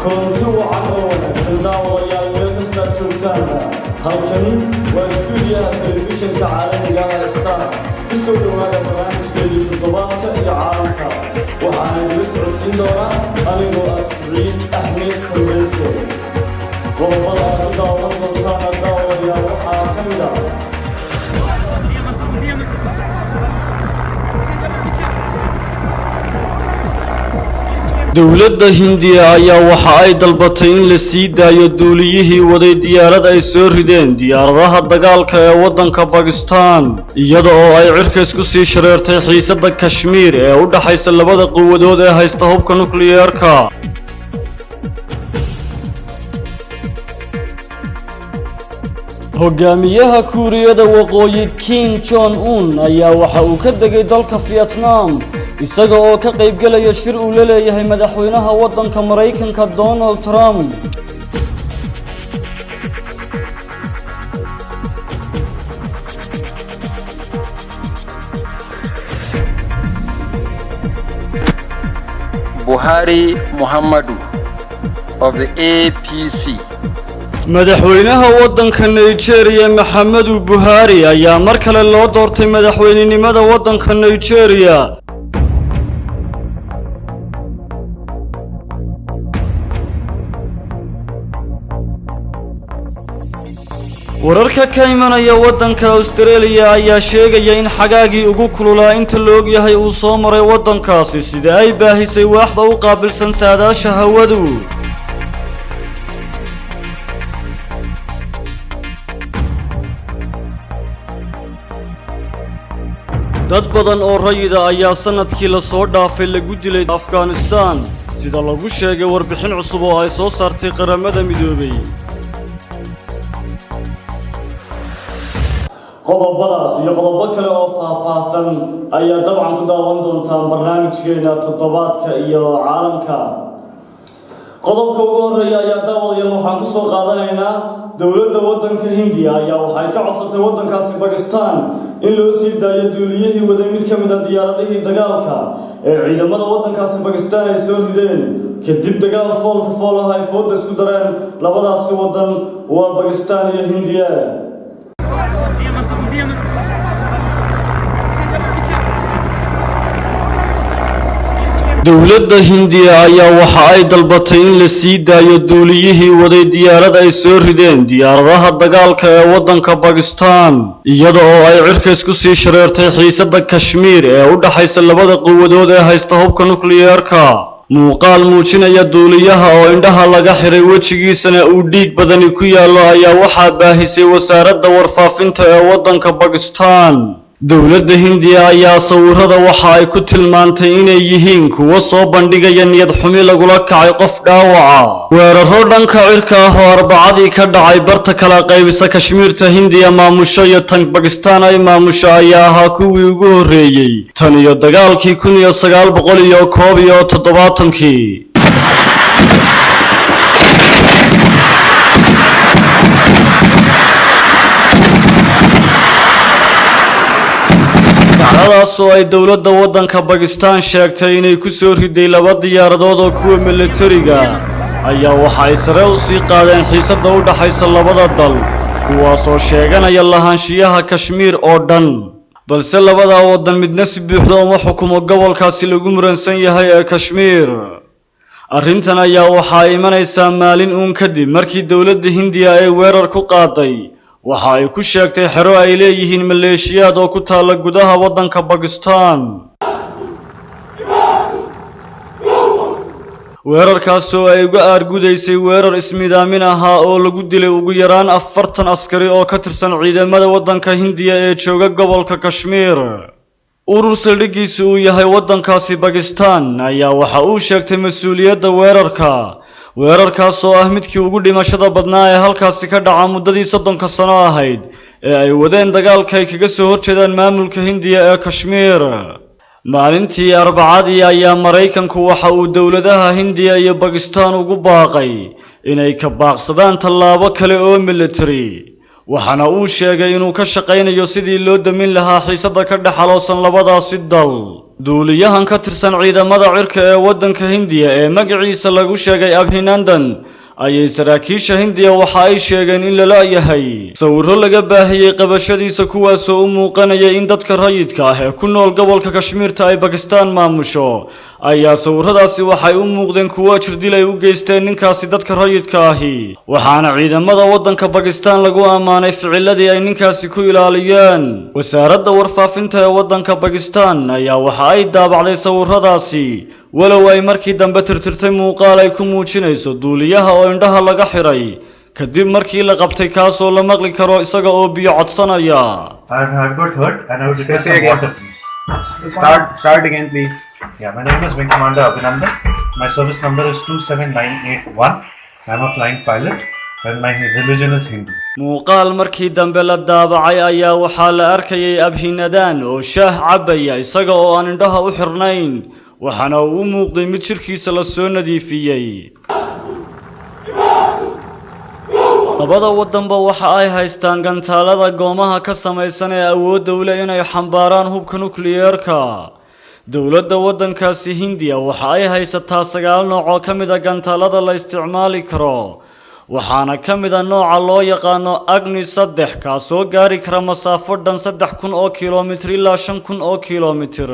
كنت وعنونا سنداو ريال ميلكستا شوتانا هالكني واستوديو تلفزيون كعالمي قاعد ستار كسر هذا برنامج جديد الضباط يا عالمك وحنا نجلس عسين دورا أنا وأسعيد أحمد تلفزيون والله الدور ضلتنا الدور يا وحنا كملا dowladda Hindiya ayaa waxa ay dalbatay in la sii daayo duuliyihii waday diyaarad ay soo rideen diyaaradaha dagaalka ee waddanka Pakistan iyada oo ay cirkays ku sii shareertay xiisadda Kashmir ee u dhaxaysa labada quwadood ee haysta hubka nukliyeerka. hogaamiyaha Kuuriyada Waqooyi Kim Jong Un ayaa waxa uu ka degay dalka Vietnam isaga oo ka qayb galaya shir uu la leeyahay madaxweynaha waddanka Mareykanka Donald Trump. Buhari Muhammadu of the APC. madaxweynaha waddanka Nigeria Muhammadu Buhari ayaa mar kale loo doortay madaxweynenimada waddanka Nigeria. wararka ka imanaya waddanka Australia ayaa sheegaya in xagaagii ugu kululaa inta la og yahay uu soo maray waddankaasi sida ay baahisay waaxda u qaabilsan saadaasha hawadu. dad badan oo rayida ayaa sanadkii la soo dhaafay lagu dilay Afghanistan sida lagu sheegay warbixin cusub oo ay soo saartay qaramada midoobay. qodobadaas iyo qodobo kale oo faahfaahsan ayaa dabcan ku daawan doontaan barnaamijkeena toddobaadka iyo caalamka. qodobka ugu horeeya ayaa daawadayaal waxaan ku soo qaadanaynaa dowladda waddanka Hindiya ayaa waxay ka codsatay waddankaasi Pakistan in loo sii daayo duuliyihii waday mid ka mid ah diyaaradihii dagaalka ee ciidamada waddankaasi Pakistan ay soo rideen kadib dagaal foolka foolaha ay fooda isku dareen labadaasi waddan waa Pakistan iyo Hindiya. dowladda Hindiya ayaa waxa ay dalbatay in la sii daayo duuliyihii waday diyaarad ay soo rideen diyaaradaha dagaalka ee waddanka Pakistan iyada oo ay cirkays ku sii shareertay xiisadda Kashmir ee u dhaxaysa labada quwadood ee haysta hubka nukliyeerka. muuqaal muujinaya duuliyaha oo indhaha laga xiray wejigiisana uu dhiig badani ku yaallo ayaa waxaa baahisay wasaaradda warfaafinta ee waddanka Pakistan. dowladda Hindiya ayaa sawirada waxa ay ku tilmaantay inay yihiin kuwa soo bandhigaya niyad xumi lagula kacay qof dhaawaca. weeraro dhanka cirka ah oo Arbacadii ka dhacay barta kala qaybisa Kashmirta Hindiya maamusho iyo tan Pakistan ay maamusho ayaa ahaa kuwii ugu horreeyay tan iyo dagaalkii 1971. dhacdadaas oo ay dowladda waddanka Pakistan sheegtay inay ku soo riday laba diyaaradood oo kuwa militariga ayaa waxa ay sare u sii qaadeen xiisadda u dhaxaysa labada dal kuwaas oo sheeganaya lahaanshiyaha Kashmir oo dhan balse labada waddan midna si buuxda uma xukumo gobolkaasi lagu muransan yahay ee Kashmir. arrintan ayaa waxa ay imanaysaa maalin uun kadib markii dowladda Hindiya ay weerar ku qaaday waxa ay ku sheegtay xero ay leeyihiin maleeshiyaad oo ku taala gudaha waddanka Pakistan. weerarkaas oo ay uga aargudaysay weerar ismidaamin ahaa oo lagu dilay ugu yaraan 40 askari oo ka tirsan ciidamada waddanka Hindiya ee jooga gobolka Kashmir. urur saldhigiisu uu yahay waddankaasi Pakistan ayaa waxa uu sheegtay mas'uuliyadda weerarkaas oo ah midkii ugu dhimashada badnaa ee halkaasi ka dhaca muddadii 30 sano ahayd ee ay wadeen dagaalka ay kaga soo horjeedaan maamulka Hindiya ee Kashmir. maalintii Arbacadii ayaa Mareykanku waxa uu dowladaha Hindiya iyo Pakistan ugu baaqay inay ka baaqsadaan tallaabo kale oo military waxaana uu sheegay inuu ka shaqeynayo sidii loo damin lahaa xiisadda ka dhaxaloosan labadaasi dal. duuliyahan ka tirsan ciidamada cirka ee waddanka Hindiya ee magaciisa lagu sheegay Abhinandan ayay saraakiisha Hindiya waxa ay sheegeen in la laayahay sawirro laga baahiyay qabashadiisa kuwaas oo u muuqanaya in dadka rayidka ah ee ku nool gobolka Kashmiirta ay Pakistan maamusho ayaa sawirradaasi waxay u muuqdeen kuwo jirdil ay u geysteen ninkaasi dadka rayidka ahi waxaana ciidamada waddanka Pakistan lagu amaanay ficiladii ay ninkaasi ku ilaaliyeen wasaaradda warfaafinta ee waddanka Pakistan ayaa waxa ay daabacday sawirradaasi walow ay markii dambe tirtirtay muuqaal ay ku muujinayso duuliyaha oo indhaha laga xiray kadib markii la qabtay kaas oo la maqli karo isaga oo biyo codsanaya. I've got hurt and I would request some water, please. Start again, please. Yeah, my name is Wing Commander Abhinandan. My service number is 27981. I'm a flying pilot and my religion is Hindu. muuqaal markii dambe la daabacay ayaa waxaa la arkayay Abhinandan oo shaah cabaya isaga oo aan indhaha u xirnayn waxaana uu u muuqday mid jirkiisa la soo nadiifiyay. labada waddanba waxa ay haystaan gantaalada goomaha ka samaysan ee awoodda u leh inay xambaaraan hubka nukliyeerka. dowladda waddankaasi Hindiya waxa ay haysataa 9 nooc oo ka mid ah gantaalada la isticmaali karo waxaana ka mid ah nooca loo yaqaano Agni 3 kaasoo gaari kara masaafo dhan 3000 oo kiiloomitir ilaa 5000 oo kiiloomitir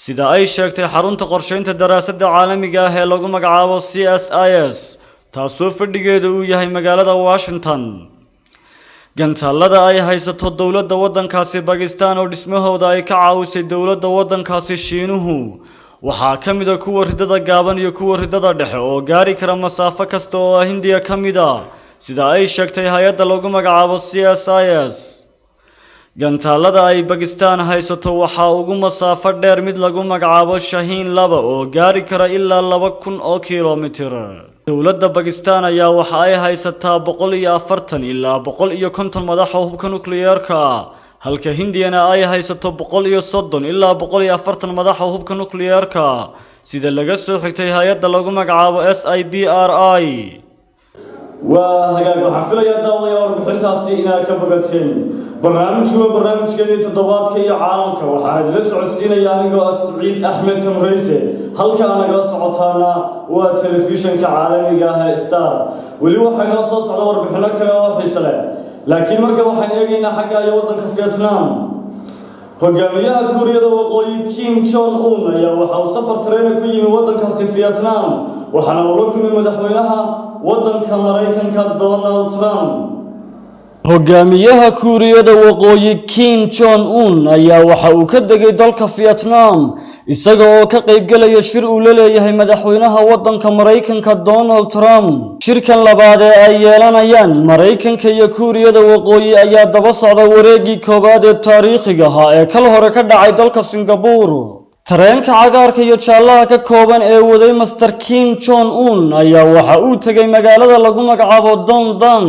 sida ay sheegtay xarunta qorsheynta daraasadda caalamiga ah ee lagu magacaabo CSIS taasoo fadhigeedu uu yahay magaalada Washington. gantaalada ay haysato dowladda waddankaasi Pakistan oo dhismahooda ay ka caawisay dowladda waddankaasi Shiinuhu waxaa ka mid ah kuwa ridada gaaban iyo kuwa ridada dhexe oo gaari kara masaafo kasta oo Hindiya ka mid ah sida ay sheegtay hay'adda lagu magacaabo CSIS. gantaalada ay Pakistan haysato waxa ugu masaafo dheer mid lagu magacaabo Shaheen 2 oo gaari kara ilaa 2000 oo kiiloomitir. dowladda Pakistan ayaa waxa ay haysataa 140 ilaa 150 madax oo hubka nukliyeerka halka Hindiyana ay haysato 130 ilaa 140 madax oo hubka nukliyeerka sida laga soo xigtay hay'adda lagu magacaabo SIBRI. وهاجا حفلة دولة وبحنتاسي إنا كبرتين برنامج هو برنامج كذي تضباط كي عالمك وحنا جلس عسينا يعني جو السعيد أحمد تمريسي هل كان جلس عطانا وتلفزيون كعالمي جاه ستار واللي هو حنا صوص على وربحنا كلا وحيسله لكن مركب وحنا يجينا حاجة يوضن كفيتنام hogaamiyaha Kuuriyada Waqooyi Kim Jong Un ayaa waxa uu safar tareen ku yimi waddankaasi Vietnam waxaana uu la kulmay madaxweynaha waddanka Mareykanka Donald Trump. hogaamiyaha Kuuriyada Waqooyi Kim Jong Un ayaa waxa uu ka degay dalka Vietnam isaga oo ka qayb galaya shir uu la leeyahay madaxweynaha waddanka Mareykanka Donald Trump. shirkan labaad ee ay yeelanayaan Mareykanka iyo Kuuriyada Waqooyi ayaa daba socda wareegii koobaad ee taariikhiga ah ee kala hore ka dhacay dalka Singapore. tareenka cagaarka iyo jaalaha ka kooban ee waday Mr. Kim Jong Un ayaa waxa uu tagay magaalada lagu magacaabo Dongdang.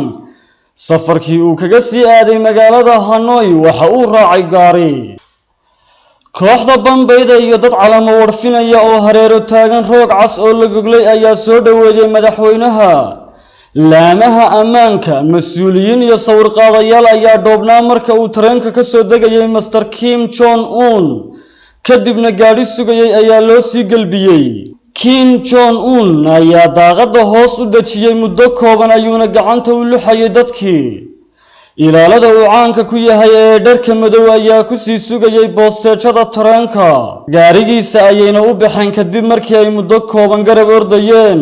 safarkii uu kaga sii aaday magaalada Hanoi waxa uu raacay gaari. kooxda bambayda iyo dad calamo warfinaya oo hareero taagan roog cas oo la goglay ayaa soo dhaweeyay madaxweynaha. laamaha ammaanka mas'uuliyiin iyo sawir qaadayaal ayaa dhoobnaa marka uu tareenka ka soo degayay Mr. Kim Jong Un kadibna gaadhi sugayay ayaa loo sii galbiyay. Kim Jong Un ayaa daaqada hoos u dajiyay muddo kooban ayuuna gacanta u luxayay dadkii. ilaalada uu caanka ku yahay ee dharka madow ayaa ku sii sugayay boosteejada tareenka. gaarigiisa ayayna u baxeen kadib markii ay muddo kooban garab ordayeen.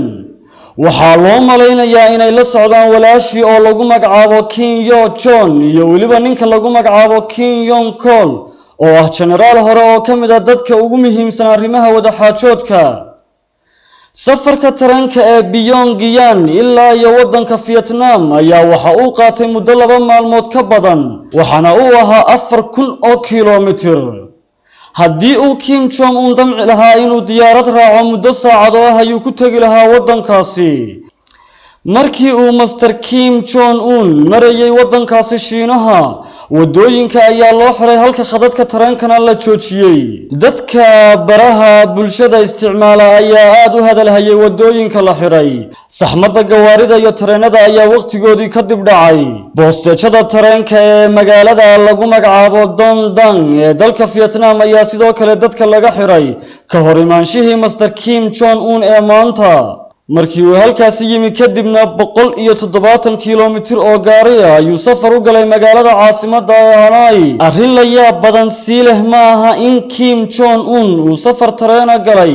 waxaa loo malaynayaa inay la socdaan walaashii oo lagu magacaabo Kim Yo Jong iyo weliba ninka lagu magacaabo Kim Yong Kol oo ah generaal hore oo ka mid ah dadka ugu muhiimsan arrimaha wadaxaajoodka. safarka tareenka ee Pyongyang ilaa iyo waddanka Vietnam ayaa waxa uu qaatay muddo 2 maalmood ka badan waxaana uu ahaa 4000 oo kiiloomitir. haddii uu Kim Jong Un damci lahaa inuu diyaarad raaco muddo saacado ah ayuu ku tagi lahaa waddankaasi. markii uu Mr. Kim Jong Un marayay waddankaasi Shiinaha wadooyinka ayaa loo xiray halka khadadka tareenkana la joojiyey. Dadka baraha bulshada isticmaala ayaa aad u hadalhayay wadooyinka la xiray. Saxmadda gawaarida iyo tareenada ayaa waqtigoodii ka dib dhacay. Boostejada tareenka ee magaalada lagu magacaabo Don Dang ee dalka Vietnam ayaa sidoo kale dadka laga xiray ka hor imaanshihii Mr. Kim Jong Un ee maanta. markii uu halkaasi yimi kadibna 170 kiiloomitir oo gaari ah ayuu safar u galay magaalada caasimadda Hanoi. Arrin la yaab badan sii leh ma aha in Kim Jong Un uu safar tareen galay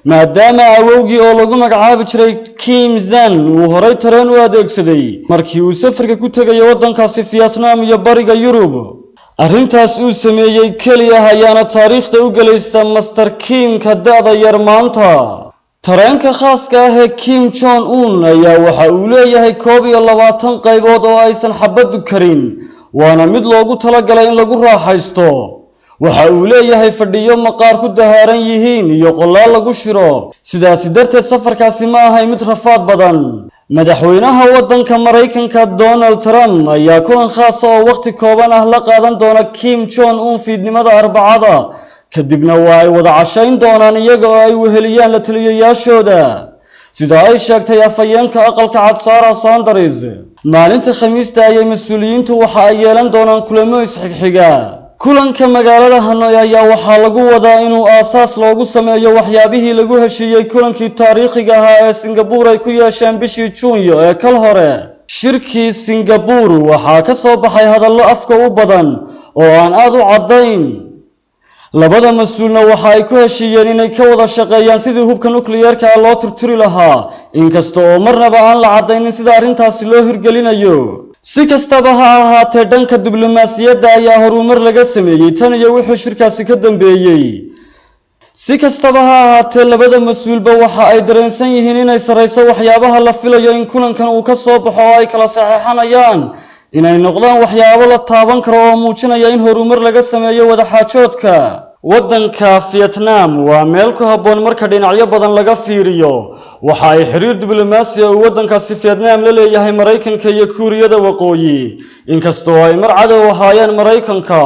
maadaama awowgii oo lagu magacaabi jiray Kim Zan uu horay tareen u adeegsaday markii uu safarka ku tagay waddankaasi Vietnam iyo bariga Yurub. arrintaas uu sameeyay kaliya ayaana taariikhda u galaysa Mr. Kim ka da'da yar maanta. tareenka khaaska ah ee Kim Jong Un ayaa waxa uu leeyahay 21 qaybood oo aysan xabadu karin waana mid loogu talagalay in lagu raaxaysto. waxa uu leeyahay fadhiyo maqaar ku dahaaran yihiin iyo qolaal lagu shiro sidaas darteed safarkaasi ma ahay mid rafaad badan. madaxweynaha waddanka Mareykanka Donald Trump ayaa kulan khaas ah oo waqti kooban ah la qaadan doona Kim Jong Un fiidnimada Arbacada kadibna waa ay wada cashayn doonaan iyaga oo ay weheliyaan la taliyayaashooda sida ay sheegtay afhayeenka aqalka cad Sarah Sanders. maalinta Khamiista ayay mas'uuliyiintu waxa ay yeelan doonaan kulamo isxigxiga. kulanka magaalada Hanoi ayaa waxaa lagu wadaa inuu aasaas loogu sameeyo waxyaabihii lagu heshiiyey kulankii taariikhiga ahaa ee Singapore ay ku yeesheen bishii Juunyo ee kal hore. shirkii Singapore waxaa ka soo baxay hadallo afka u badan oo aan aad u cadayn. labada mas'uulna waxa ay ku heshiiyeen inay ka wada shaqeeyaan sidii hubka nukliyeerka loo tirtiri lahaa inkasta oo marnaba aan la cadaynin sida arrintaasi loo hirgelinayo. si kastaba ha ahaatee dhanka diblomaasiyadda ayaa horumar laga sameeyay tan iyo wixii shirkaasi ka dambeeyay. si kastaba ha ahaatee labada mas'uulba waxa ay dareensan yihiin inay sareyso waxyaabaha la filayo in kulankan uu ka soo baxo oo ay kala saxeexanayaan inay noqdaan waxyaabo la taaban karo oo muujinaya in horumar laga sameeyo wada xaajoodka. waddanka Vietnam waa meel ku habboon marka dhinacyo badan laga fiiriyo. waxa ay xiriir diblomaasi ah oo waddankaasi Vietnam la leeyahay Mareykanka iyo Kuuriyada Waqooyi. inkastoo ay mar cadow ahaayeen Mareykanka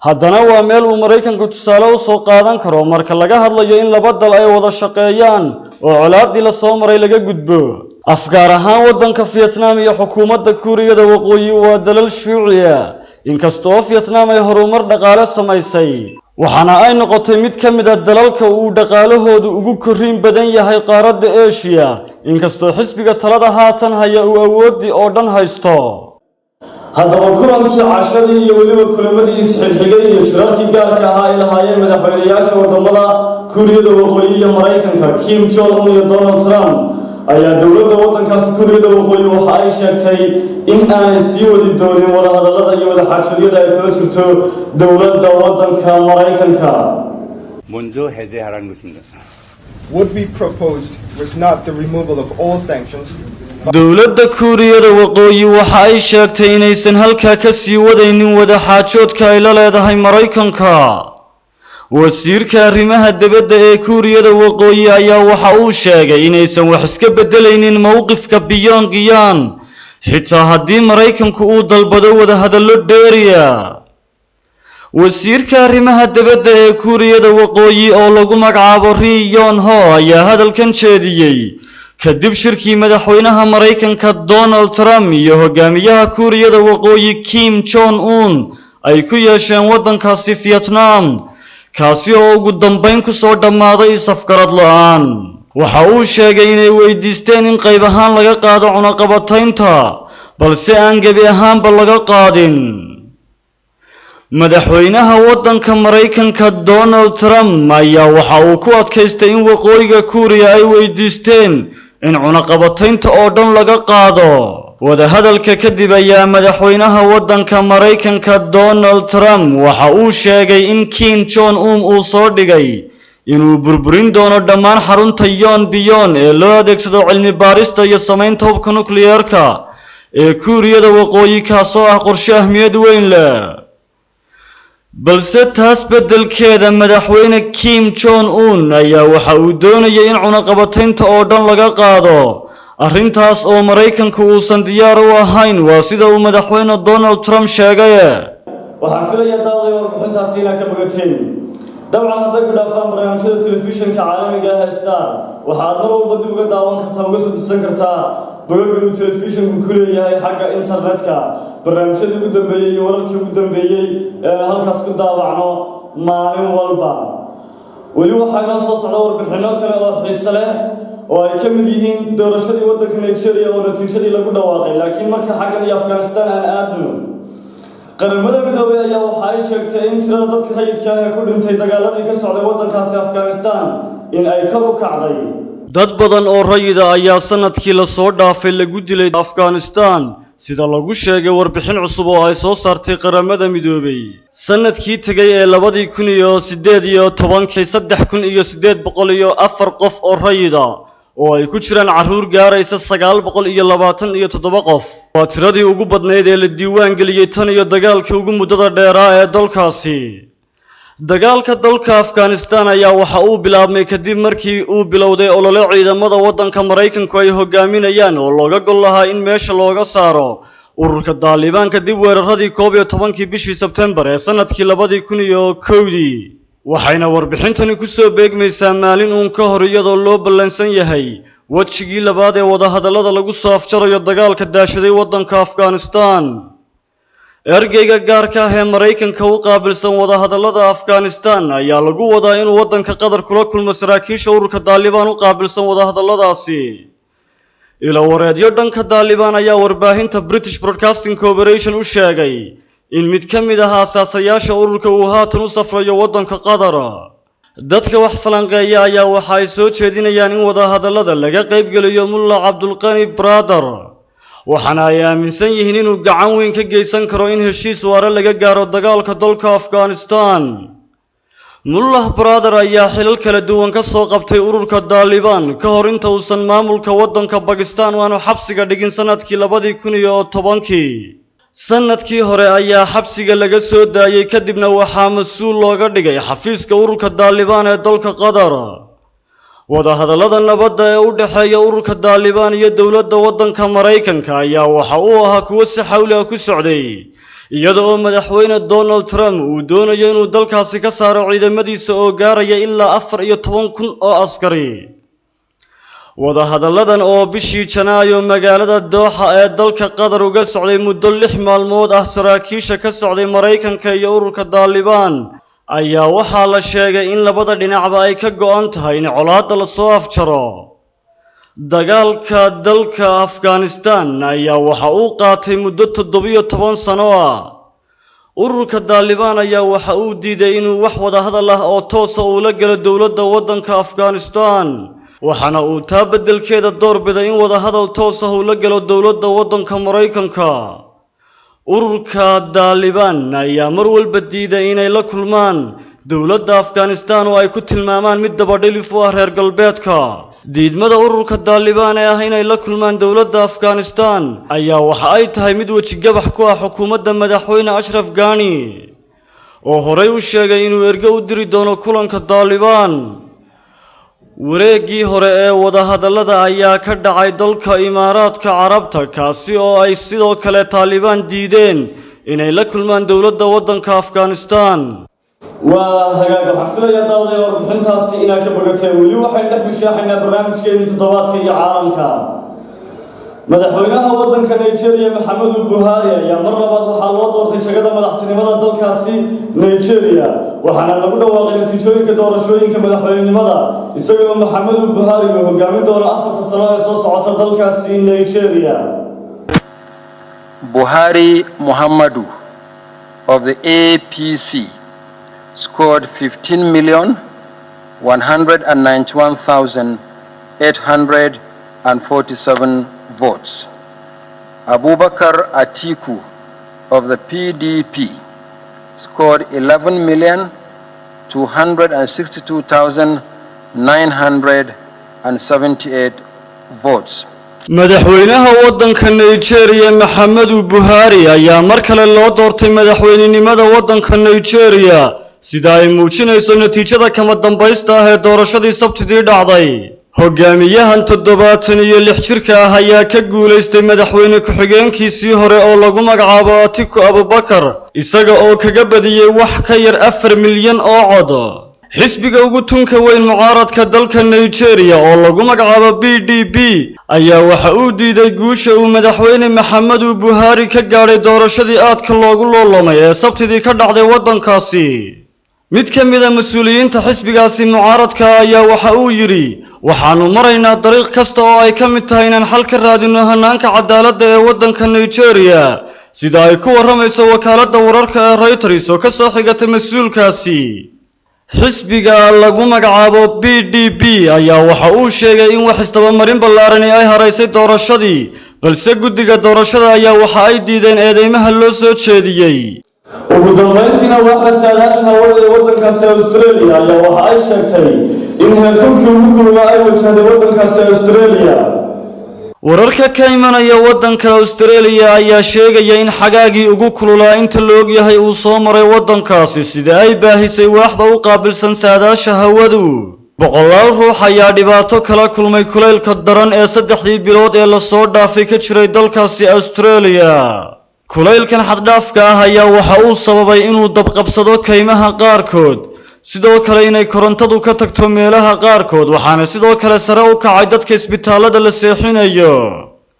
haddana waa meel uu Mareykanku tusaale u soo qaadan karo marka laga hadlayo in laba dal ay wada shaqeeyaan oo colaadii la soo maray laga gudbo. afgaar ahaan waddanka Vietnam iyo xukuumadda Kuuriyada Waqooyi waa dalal shuuci ah inkastoo Vietnam ay horumar dhaqaale samaysay waxaana ay noqotay mid ka mid ah dalalka uu dhaqaalahoodu ugu korriin badan yahay qaaradda Asia inkastoo xisbiga talada haatan haya uu awoodii oo dhan haysto. haddaba kulankii cashadii iyo weliba kulamadii isxigxigay iyo shirarkii gaarka ahaa ay lahaayeen madaxweynayaasha wadamada Kuuriyada Waqooyi iyo Mareykanka Kim Jong Un iyo Donald Trump ayaa dowladda waddankaasi Kuuriyada Waqooyi waxa ay sheegtay in aanay sii wadi doonin wada hadallada iyo wada xaajoodiyada ay kula jirto dowladda waddanka Mareykanka. 먼저 해제하라는 것입니다. What we proposed was not the removal of all sanctions. dowladda Kuuriyada Waqooyi waxa ay sheegtay inaysan halkaa ka sii wadaynin wada xaajoodka ay la leedahay Mareykanka. wasiirka arrimaha dibadda ee Kuuriyada Waqooyi ayaa waxa uu sheegay inaysan wax iska bedelaynin mowqifka Pyongyang xitaa haddii Mareykanku uu dalbado wada hadallo dheeriya. wasiirka arrimaha dibadda ee Kuuriyada Waqooyi oo lagu magacaabo Ri Yong Ho ayaa hadalkan jeediyey kadib shirkii madaxweynaha Mareykanka Donald Trump iyo hogaamiyaha Kuuriyada Waqooyi Kim Jong Un ay ku yeesheen waddankaasi Vietnam kaasi oo ugu dambeyn ku soo dhamaaday safgarad la'aan. waxa uu sheegay inay weydiisteen in qayb ahaan laga qaado cunaqabataynta balse aan gebi ahaanba laga qaadin. madaxweynaha waddanka Mareykanka Donald Trump ayaa waxa uu ku adkaystay in waqooyiga Kuuriya ay weydiisteen in cunaqabataynta oo dhan laga qaado. wada hadalka kadib ayaa madaxweynaha waddanka Mareykanka Donald Trump waxa uu sheegay in Kim Jong Un uu soo dhigay inuu burburin doono dhammaan xarunta Yonbyon ee loo adeegsado cilmi baarista iyo samaynta hubka nukliyeerka ee Kuuriyada Waqooyi kaasoo ah qorshe ahmiyad weyn leh. balse taas beddelkeeda madaxweyne Kim Jong Un ayaa waxa uu doonayay in cunaqabataynta oo dhan laga qaado. arrintaas oo Mareykanku uusan diyaar u ahayn waa sida uu madaxweyne Donald Trump sheegay. waxaan filayaa daawadayaal warbixintaasi inaad ka bogateen dabcan hadday ku dhaafaan barnaamijyada telefishinka caalamiga ah ee Star waxaad mar walba dib uga daawan kartaa uga soo tusan kartaa bogagga uu telefishinku ku leeyahay xagga internetka barnaamijyadii ugu dambeeyay iyo wararkii ugu dambeeyay ee halkaas ku daawacno maalin walba weli waxaa inoo soo socda warbixino kale oo xiiso leh oo ay ka mid yihiin doorashadii waddanka Nigeria oo natiijadii lagu dhawaaqay laakiin marka xaggan iyo Afghanistan aan aadno qaramada midoobay ayaa waxa ay sheegtay in tirada dadka rayidka ah ee ku dhintay dagaaladii ka socday waddankaasi Afghanistan in ay kor u kacday dad badan oo rayida ayaa sanadkii la soo dhaafay lagu dilay Afghanistan sida lagu sheegay warbixin cusub oo ay soo saartay qaramada midoobay sanadkii tagay ee 2018 3804 qof oo rayida oo ay ku jiraan caruur gaaraysa 927 qof waa tiradii ugu badnayd ee la diiwaan geliyay tan iyo dagaalkii ugu muddada dheeraa ee dalkaasi dagaalka dalka Afghanistan ayaa waxa uu bilaabmay kadib markii uu bilowday olole ciidamada waddanka Mareykanku ay hogaaminayaan oo looga gol lahaa in meesha looga saaro ururka Taliban kadib weeraradii 11 bishii Sebtembar ee sanadkii 2001 waxayna warbixintani ku soo beegmaysaa maalin uun ka hor iyadoo loo ballansan yahay wajigii labaad ee wadahadallada lagu soo afjarayo dagaalka daashaday waddanka Afghanistan ergeyga gaarka ah ee Mareykanka u qaabilsan wadahadallada Afghanistan ayaa lagu wadaa inuu waddanka Qatar kula kulmo saraakiisha ururka Taliban u qaabilsan wadahadalladaasi ila wareedyo dhanka Taliban ayaa warbaahinta British Broadcasting Corporation u sheegay in mid ka mid ah aasaasiyaasha ururka uu haatan u safrayo waddanka Qatar dadka wax falanqeeya ayaa waxa ay soo jeedinayaan in wadahadallada laga qayb geliyo Mullah Abdul Qani Brother waxaana ay aaminsan yihiin inuu gacan weyn ka geysan karo in heshiis waara laga gaaro dagaalka dalka Afghanistan Mullah Brother ayaa xilal kala duwan ka soo qabtay ururka Taliban ka hor inta uusan maamulka waddanka Pakistan aanu xabsiga dhigin sanadkii 2010 sanadkii hore ayaa xabsiga laga soo daayay kadibna waxaa mas'uul looga dhigay xafiiska ururka Taliban ee dalka Qatar wadahadallada nabadda ee u dhaxeeya ururka Taliban iyo dawladda waddanka Mareykanka ayaa waxa uu ahaa kuwo si xawli ah ku socday iyadoo madaxweyne Donald Trump uu doonayo inuu dalkaasi ka saaro ciidamadiisa oo gaaraya ilaa 14,000 oo askari wadahadalladan oo bishii Janaayo magaalada Doha ee dalka Qatar uga socday muddo 6 maalmood ah saraakiisha ka socday Mareykanka iyo ururka Taliban ayaa waxaa la sheegay in labada dhinacba ay ka go'an tahay in colaadda la soo afjaro dagaalka dalka Afghanistan ayaa waxa uu qaatay muddo 17 sano ah ururka Taliban ayaa waxa uu diiday inuu wax wada hadal ah oo toos ah ula galo dawladda waddanka Afghanistan waxaana uu taa beddelkeeda doorbiday in wada hadal toos ah ula galo dawladda waddanka Mareykanka ururka Taliban ayaa mar walba diiday inay la kulmaan dawladda Afghanistan oo ay ku tilmaamaan mid dabadhilif u ah reer galbeedka diidmada ururka Taliban ee ah inay la kulmaan dawladda Afghanistan ayaa waxa ay tahay mid wajigabax ku ah xukuumadda madaxweyne Ashraf Ghani oo horey u sheegay inuu ergo u diri doono kulanka Taliban wareegii hore ee wadahadallada ayaa ka dhacay dalka Imaaraadka Carabta kaasi oo ay sidoo kale Taliban diideen inay la kulmaan dawladda waddanka Afghanistan waa hagaag waxaan filayaa daawadayaal warbixintaasi inaad ka bogateen weli waxaan dhex mishaaxaynaa barnaamijkeennii toddobaadka iyo caalamka madaxweynaha waddanka Nigeria Muhammadu Buhari ayaa mar labaad waxaa loo doortay jagada madaxtinimada dalkaasi Nigeria waxaana lagu dhawaaqay natiijooyinka doorashooyinka madaxweynenimada isagoo Muhammadu Buhari uu hogaamin doono 4 sano ee soo socota dalkaasi Nigeria Buhari Muhammadu of the APC scored 15,191,847 votes. Abubakar Atiku of the PDP scored 11,262,978 votes. madaxweynaha waddanka Nigeria Muhammadu Buhari ayaa mar kale loo doortay madaxweynenimada waddanka Nigeria sida ay muujinayso natiijada kama dambaysta ah ee doorashadii Sabtidii dhacday hogaamiyahan 76 jirka ah ayaa ka guuleystay madaxweyne ku-xigeenkiisii hore oo lagu magacaabo Atiku Abubakar isaga oo kaga badiyay wax ka yar 4 milyan oo cod xisbiga ugu tunka weyn mucaaradka dalka Nigeria oo lagu magacaabo PDP ayaa waxa uu diiday guusha uu madaxweyne Muhammadu Buhari ka gaaray doorashadii aadka loogu loolamay ee Sabtidii ka dhacday wadankaasi mid ka mid ah mas'uuliyiinta xisbigaasi mucaaradka ayaa waxa uu yiri waxaanu maraynaa dariiq kasta oo ay ka mid tahay inaan xal ka raadino hanaanka cadaaladda ee wadanka Nigeria sida ay ku waramayso wakaaladda wararka ee Reuters oo ka soo xigatay mas'uulkaasi xisbiga lagu magacaabo PDP ayaa waxa uu sheegay in wax isdabamarin ballaaran ay haraysay doorashadii balse guddiga doorashada ayaa waxa ay diideen eedeymaha loo soo jeediyay ugu dambeyntiina waaxda saadaasha hawada ee wadankaasi Australia ayaa waxa ay sheegtay in heerkulkii ugu kululaa ay wajahday wadankaasi Australia wararka ka imanaya wadanka Australia ayaa sheegaya in xagaagii ugu kululaa inta la og yahay uu soo maray wadankaasi sida ay baahisay waaxda u qaabilsan saadaasha hawadu boqolaal ruux ayaa dhibaato kala kulmay kulaylka daran ee 3 bilood ee la soo dhaafay ka jiray dalkaasi Australia kulaylkan xad dhaafka ah ayaa waxa uu sababay inuu dab qabsado kaymaha qaarkood sidoo kale inay korontadu ka tagto meelaha qaarkood waxaana sidoo kale sare u kacay dadka isbitaalada la seexinayo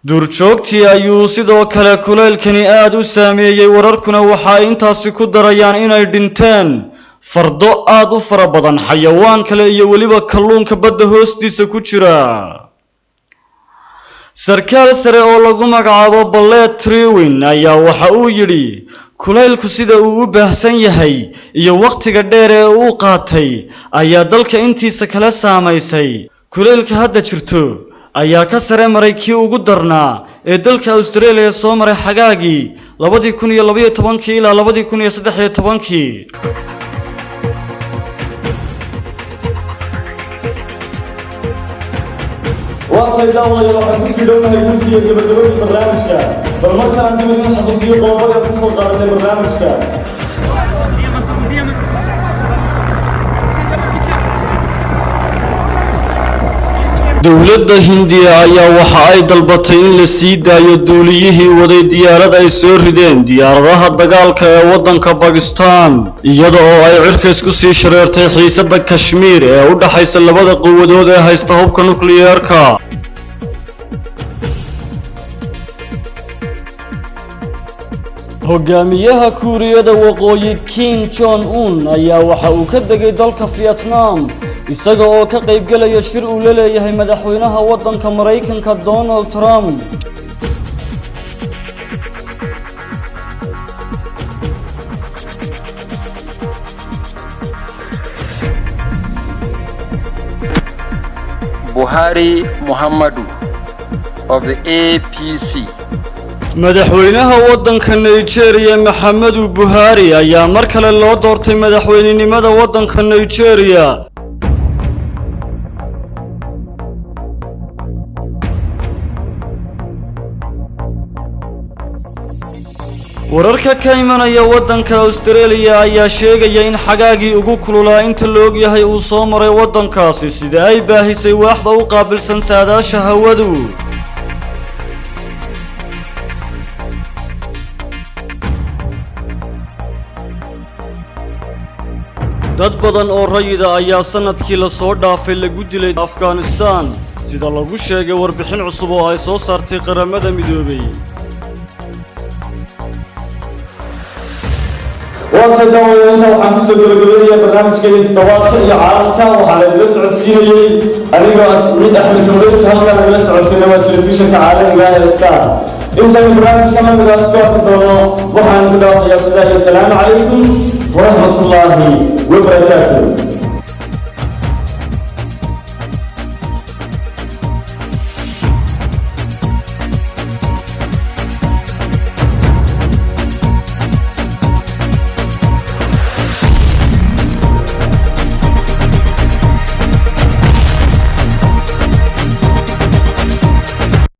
duurjoogtii ayuu sidoo kale kulaylkani aad u saameeyay wararkuna waxa ay intaasi ku darayaan inay dhinteen fardo aad u fara badan xayawaan kale iyo waliba kalluunka badda hoostiisa ku jira sarkaal sare oo lagu magacaabo Ballet Trewin ayaa waxa uu yiri kulaylku sida uu u baahsan yahay iyo waqtiga dheer ee uu qaatay ayaa dalka intiisa kala saameysay kulaylka hadda jirto ayaa ka sare maray kii ugu darnaa ee dalka Australia soo maray xagaagii 2012 ilaa 2013 وقتي داولة waxaan ku sii dhownahay guntiga gabagabadii barnaamijka bal markaan dib idin xasuusiyo qodobada ku soo qaadanay barnaamijka dowladda Hindiya ayaa waxa ay dalbatay in la sii daayo duuliyihii waday diyaarad ay soo rideen diyaaradaha dagaalka ee wadanka Pakistan iyada oo ay cirkays ku sii shareertay xiisadda Kashmir ee u dhaxaysa labada quwadood ee haysta hubka nukliyeerka hogaamiyaha Kuuriyada Waqooyi Kim Jong Un ayaa waxa uu ka degay dalka Vietnam isaga oo ka qayb galaya shir uu leeyahay madaxweynaha wadanka Mareykanka Donald Trump Buhari Muhammadu of the APC. madaxweynaha wadanka Nigeria Muhammadu Buhari ayaa mar kale loo doortay madaxweynenimada wadanka Nigeria wararka ka imanaya wadanka Australia ayaa sheegaya in xagaagii ugu kululaa inta la og yahay uu soo maray wadankaasi sida ay baahisay waaxda u qaabilsan saadaasha hawadu dad badan oo rayida ayaa sanadkii la soo dhaafay lagu dilay Afghanistan sida lagu sheegay warbixin cusub oo ay soo saartay qaramada midoobay وقتي داولة inta waxaan ku soo gabagabeeyay barnaamijkeena toddobaadka iyo caalamka waxaan idin socodsiinayay anigoo Asmiid Axmed Tawreys halkan idin socodsiinay waa telefishinka caalamiga ah ee Star inta barnaamijka magacaas ka doono waxaan ku dhaafayaa salaam calaykum wa rahmatullaahi wa barakaatuh